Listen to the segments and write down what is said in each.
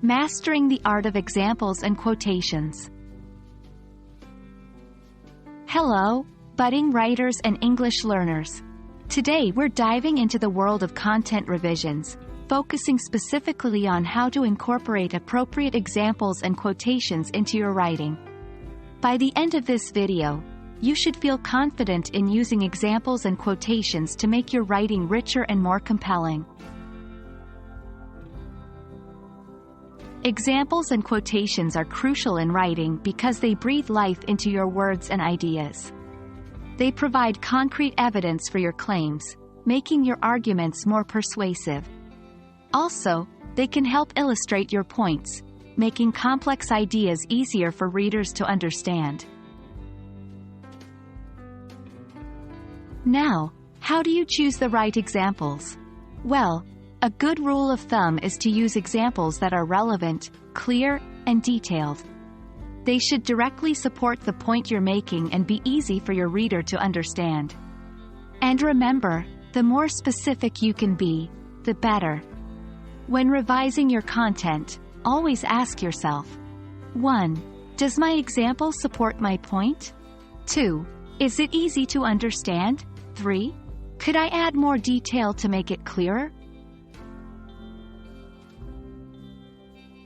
Mastering the art of examples and quotations. Hello, budding writers and English learners. Today we're diving into the world of content revisions, focusing specifically on how to incorporate appropriate examples and quotations into your writing. By the end of this video, you should feel confident in using examples and quotations to make your writing richer and more compelling. Examples and quotations are crucial in writing because they breathe life into your words and ideas. They provide concrete evidence for your claims, making your arguments more persuasive. Also, they can help illustrate your points, making complex ideas easier for readers to understand. Now, how do you choose the right examples? Well, a good rule of thumb is to use examples that are relevant, clear, and detailed. They should directly support the point you're making and be easy for your reader to understand. And remember, the more specific you can be, the better. When revising your content, always ask yourself: 1. Does my example support my point? 2. Is it easy to understand? 3. Could I add more detail to make it clearer?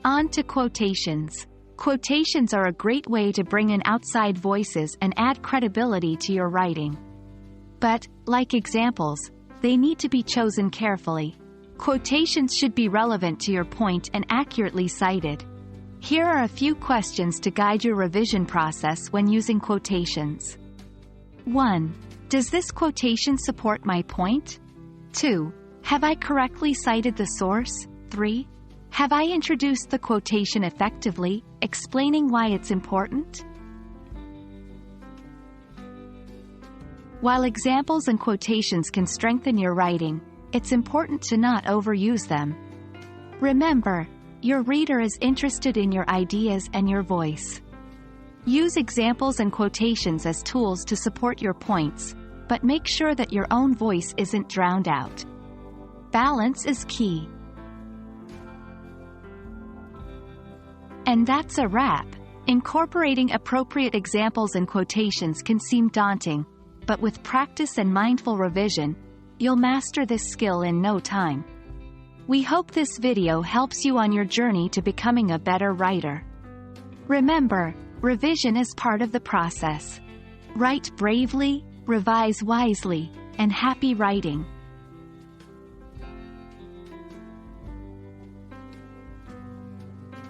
On to quotations. Quotations are a great way to bring in outside voices and add credibility to your writing. But, like examples, they need to be chosen carefully. Quotations should be relevant to your point and accurately cited. Here are a few questions to guide your revision process when using quotations. 1. Does this quotation support my point? 2. Have I correctly cited the source? 3. Have I introduced the quotation effectively, explaining why it's important? While examples and quotations can strengthen your writing, it's important to not overuse them. Remember, your reader is interested in your ideas and your voice. Use examples and quotations as tools to support your points, but make sure that your own voice isn't drowned out. Balance is key. And that's a wrap. Incorporating appropriate examples and quotations can seem daunting, but with practice and mindful revision, you'll master this skill in no time. We hope this video helps you on your journey to becoming a better writer. Remember, revision is part of the process. Write bravely, revise wisely, and happy writing.